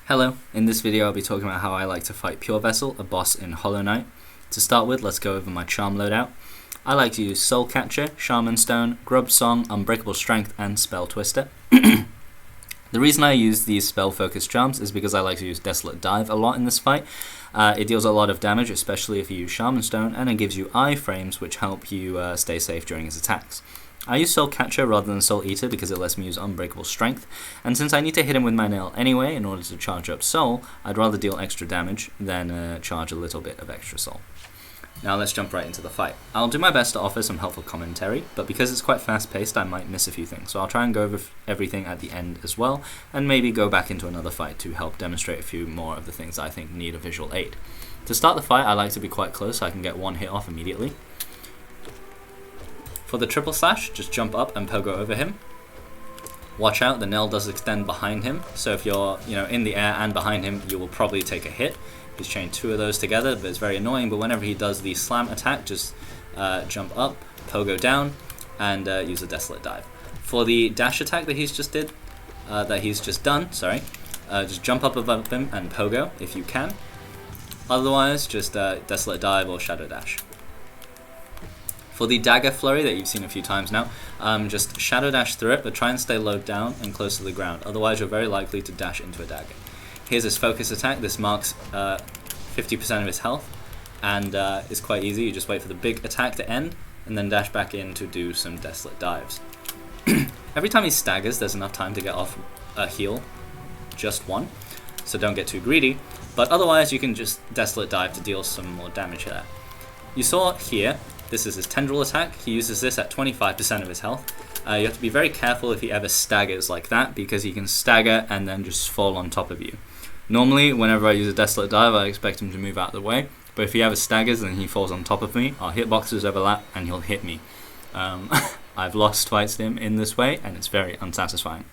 Hello, in this video I'll be talking about how I like to fight Pure Vessel, a boss in Hollow Knight. To start with, let's go over my charm loadout. I like to use Soul Catcher, Shaman Stone, Grub Song, Unbreakable Strength, and Spell Twister. The reason I use these spell-focused charms is because I like to use Desolate Dive a lot in this fight. It deals a lot of damage, especially if you use Shaman Stone, and it gives you iframes which help you stay safe during his attacks. I use Soul Catcher rather than Soul Eater because it lets me use Unbreakable Strength, and since I need to hit him with my nail anyway in order to charge up Soul, I'd rather deal extra damage than charge a little bit of extra Soul. Now let's jump right into the fight. I'll do my best to offer some helpful commentary, but because it's quite fast-paced I might miss a few things, so I'll try and go over everything at the end as well, and maybe go back into another fight to help demonstrate a few more of the things I think need a visual aid. To start the fight I like to be quite close so I can get one hit off immediately. For the triple slash, just jump up and pogo over him. Watch out, the nail does extend behind him, so if you're in the air and behind him, you will probably take a hit. He's chained two of those together, but it's very annoying, but whenever he does the slam attack, just jump up, pogo down, and use a Desolate Dive. For the dash attack that he's just done, just jump up above him and pogo if you can. Otherwise, just Desolate Dive or Shadow Dash. For the dagger flurry that you've seen a few times now, just Shadow Dash through it, but try and stay low down and close to the ground, otherwise you're very likely to dash into a dagger. Here's his focus attack. This marks 50% of his health, and it's quite easy. You just wait for the big attack to end, and then dash back in to do some Desolate Dives. Every time he staggers, there's enough time to get off a heal, just one, so don't get too greedy, but otherwise you can just Desolate Dive to deal some more damage there. You saw here, this is his Tendril attack. He uses this at 25% of his health. You have to be very careful if he ever staggers like that, because he can stagger and then just fall on top of you. Normally, whenever I use a Desolate Dive, I expect him to move out of the way, but if he ever staggers and he falls on top of me, our hitboxes overlap and he'll hit me. I've lost fights to him in this way, and it's very unsatisfying.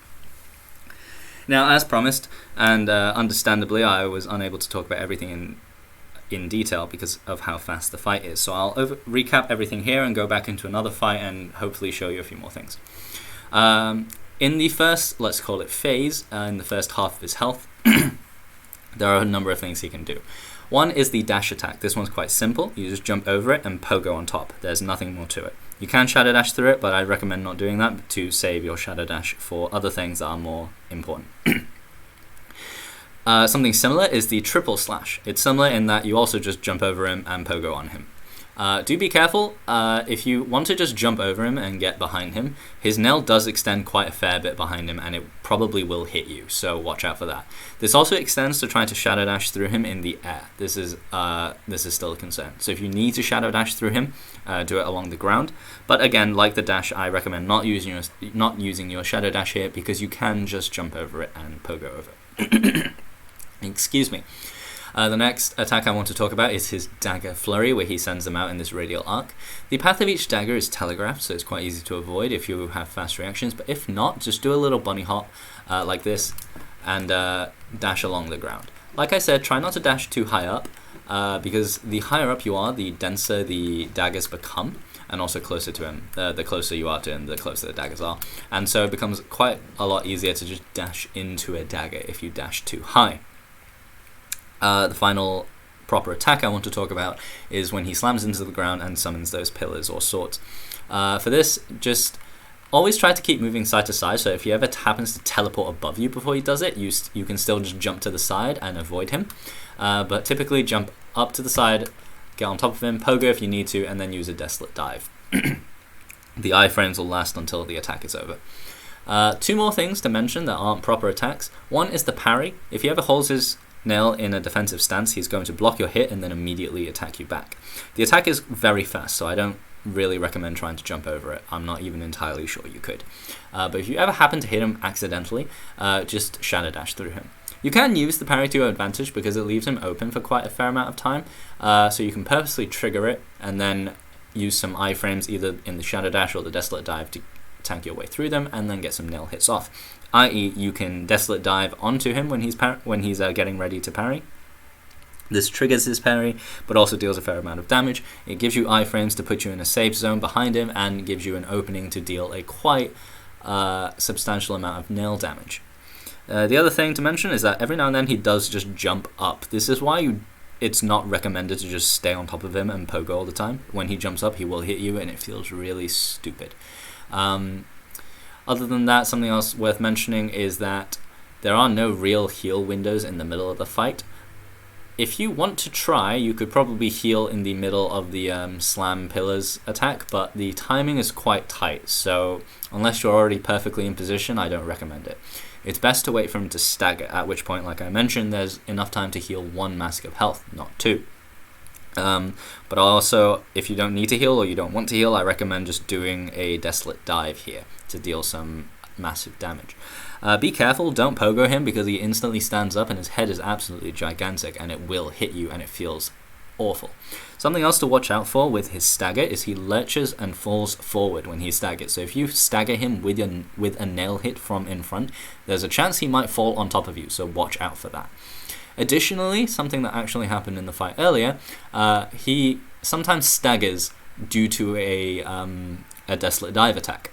Now, as promised, and understandably, I was unable to talk about everything in detail because of how fast the fight is. So I'll recap everything here and go back into another fight and hopefully show you a few more things. In the first, let's call it phase, in the first half of his health, there are a number of things he can do. One is the dash attack. This one's quite simple. You just jump over it and pogo on top. There's nothing more to it. You can Shadow Dash through it, but I recommend not doing that to save your Shadow Dash for other things that are more important. Something similar is the triple slash. It's similar in that you also just jump over him and pogo on him. Do be careful, if you want to just jump over him and get behind him, his nail does extend quite a fair bit behind him and it probably will hit you, so watch out for that. This also extends to trying to Shadow Dash through him in the air. This is still a concern. So if you need to Shadow Dash through him, do it along the ground. But again, like the dash, I recommend not using your Shadow Dash here because you can just jump over it and pogo over it. Excuse me. The next attack I want to talk about is his Dagger Flurry, where he sends them out in this radial arc. The path of each dagger is telegraphed, so it's quite easy to avoid if you have fast reactions, but if not, just do a little bunny hop like this and dash along the ground. Like I said, try not to dash too high up, because the higher up you are, the denser the daggers become, and also closer to him. The closer you are to him, the closer the daggers are. And so it becomes quite a lot easier to just dash into a dagger if you dash too high. The final proper attack I want to talk about is when he slams into the ground and summons those pillars or swords. For this, just always try to keep moving side to side, so if he ever happens to teleport above you before he does it, you can still just jump to the side and avoid him. But typically jump up to the side, get on top of him, pogo if you need to, and then use a Desolate Dive. The iframes will last until the attack is over. Two more things to mention that aren't proper attacks. One is the parry. If he ever holds his nail in a defensive stance, he's going to block your hit and then immediately attack you back. The attack is very fast, so I don't really recommend trying to jump over it. I'm not even entirely sure you could. But if you ever happen to hit him accidentally, just Shadow Dash through him. You can use the parry to your advantage because it leaves him open for quite a fair amount of time, so you can purposely trigger it and then use some iframes either in the Shadow Dash or the Desolate Dive to tank your way through them and then get some nail hits off. I.e., you can Desolate Dive onto him when he's getting ready to parry. This triggers his parry, but also deals a fair amount of damage. It gives you iframes to put you in a safe zone behind him, and gives you an opening to deal a quite substantial amount of nail damage. The other thing to mention is that every now and then he does just jump up. This is why it's not recommended to just stay on top of him and pogo all the time. When he jumps up, he will hit you, and it feels really stupid. Other than that, something else worth mentioning is that there are no real heal windows in the middle of the fight. If you want to try, you could probably heal in the middle of the slam pillars attack, but the timing is quite tight, so unless you're already perfectly in position, I don't recommend it. It's best to wait for him to stagger, at which point, like I mentioned, there's enough time to heal 1 mask of health, not 2. But also, if you don't need to heal or you don't want to heal, I recommend just doing a Desolate Dive here to deal some massive damage. Be careful, don't pogo him, because he instantly stands up and his head is absolutely gigantic and it will hit you and it feels awful. Something else to watch out for with his stagger is he lurches and falls forward when he staggers. So if you stagger him with a nail hit from in front, there's a chance he might fall on top of you, so watch out for that. Additionally, something that actually happened in the fight earlier, he sometimes staggers due to a Desolate Dive attack.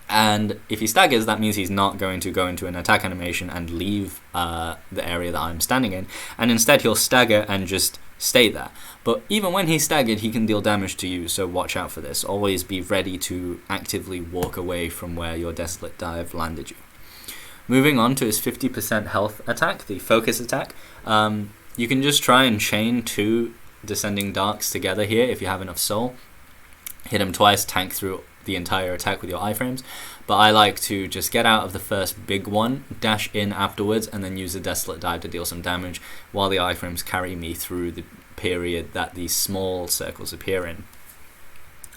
And if he staggers, that means he's not going to go into an attack animation and leave the area that I'm standing in, and instead he'll stagger and just stay there. But even when he's staggered, he can deal damage to you, so watch out for this. Always be ready to actively walk away from where your Desolate Dive landed you. Moving on to his 50% health attack, the focus attack, you can just try and chain 2 Descending Darks together here if you have enough soul. Hit him twice, tank through the entire attack with your iframes, but I like to just get out of the first big one, dash in afterwards, and then use the Desolate Dive to deal some damage while the iframes carry me through the period that these small circles appear in.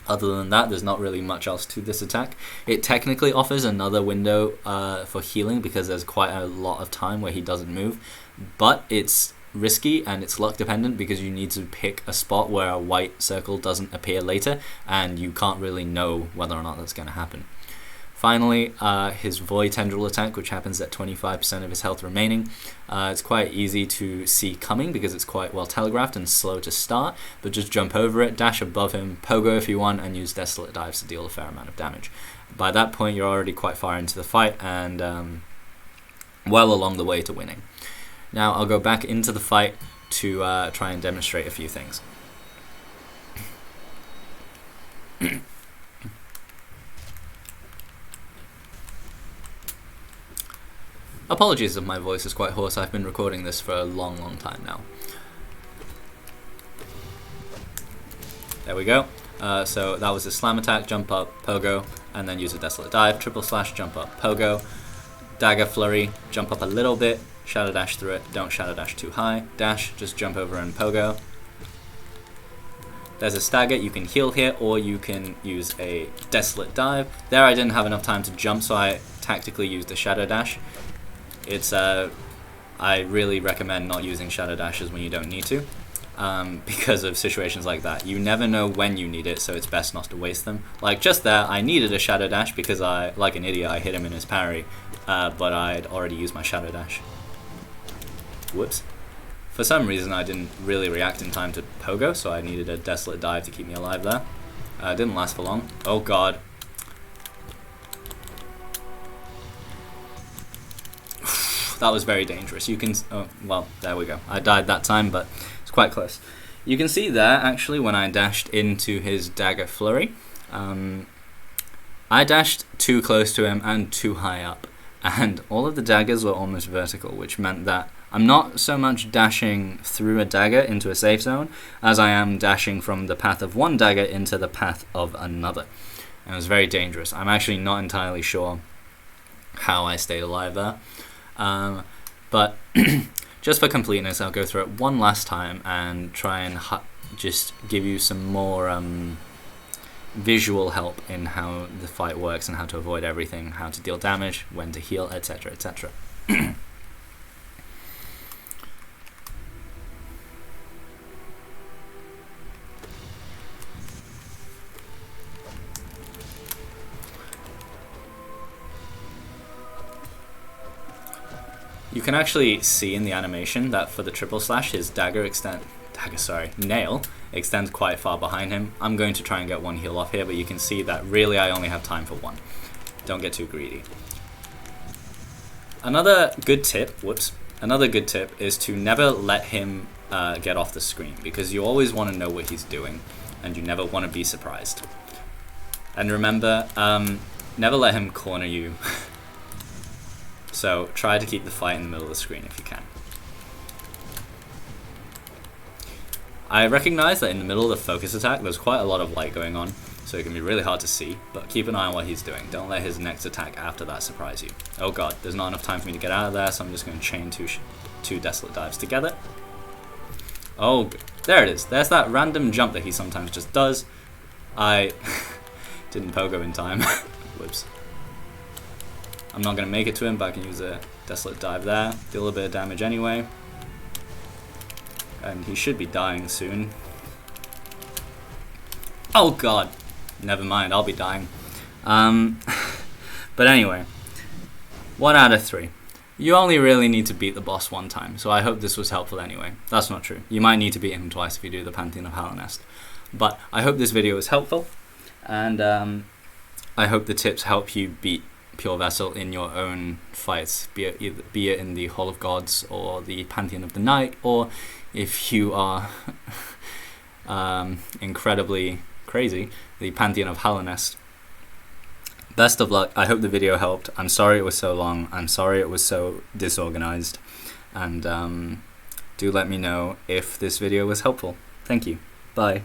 Other than that, there's not really much else to this attack. It technically offers another window for healing because there's quite a lot of time where he doesn't move, but it's risky and it's luck dependent because you need to pick a spot where a white circle doesn't appear later, and you can't really know whether or not that's going to happen. Finally, his Void Tendril attack, which happens at 25% of his health remaining. It's quite easy to see coming because it's quite well telegraphed and slow to start, but just jump over it, dash above him, pogo if you want, and use Desolate Dives to deal a fair amount of damage. By that point, you're already quite far into the fight and well along the way to winning. Now I'll go back into the fight to try and demonstrate a few things. Apologies if my voice is quite hoarse, I've been recording this for a long time now. There we go. So that was a slam attack, jump up, pogo, and then use a Desolate Dive, triple slash, jump up, pogo, dagger flurry, jump up a little bit, shadow dash through it, don't shadow dash too high, dash, just jump over and pogo. There's a stagger, you can heal here, or you can use a Desolate Dive. There I didn't have enough time to jump, so I tactically used a shadow dash. It's I really recommend not using shadow dashes when you don't need to, because of situations like that. You never know when you need it, so it's best not to waste them. Like just there, I needed a shadow dash because like an idiot, I hit him in his parry, but I'd already used my shadow dash. Whoops. For some reason, I didn't really react in time to pogo, so I needed a Desolate Dive to keep me alive there. It didn't last for long. Oh god. That was very dangerous. You can... Oh, well, there we go. I died that time, but it's quite close. You can see there, actually, when I dashed into his dagger flurry, I dashed too close to him and too high up, and all of the daggers were almost vertical, which meant that I'm not so much dashing through a dagger into a safe zone as I am dashing from the path of one dagger into the path of another. And it was very dangerous. I'm actually not entirely sure how I stayed alive there. But just for completeness, I'll go through it one last time and try and just give you some more visual help in how the fight works and how to avoid everything, how to deal damage, when to heal, etc, etc. You can actually see in the animation that for the triple slash, his nail extends quite far behind him. I'm going to try and get one heal off here, but you can see that really I only have time for one. Don't get too greedy. Another good tip, another good tip is to never let him get off the screen, because you always want to know what he's doing, and you never want to be surprised. And remember, never let him corner you. So try to keep the fight in the middle of the screen if you can. I recognize that in the middle of the focus attack, there's quite a lot of light going on, so it can be really hard to see, but keep an eye on what he's doing. Don't let his next attack after that surprise you. Oh god, there's not enough time for me to get out of there, so I'm just going to chain two Desolate Dives together. Oh, there it is. There's that random jump that he sometimes just does. I didn't pogo in time. Whoops. I'm not going to make it to him, but I can use a Desolate Dive there. Deal a little bit of damage anyway. And he should be dying soon. Oh god. Never mind, I'll be dying. But anyway. 1 out of 3. You only really need to beat the boss one time, so I hope this was helpful anyway. That's not true. You might need to beat him twice if you do the Pantheon of Hallownest. But I hope this video was helpful, and I hope the tips help you beat Pure Vessel in your own fights, be it in the Hall of Gods or the Pantheon of the Night, or if you are incredibly crazy, the Pantheon of Hallownest. Best of luck. I hope the video helped. I'm sorry it was so long. I'm sorry it was so disorganized. And do let me know if this video was helpful. Thank you. Bye.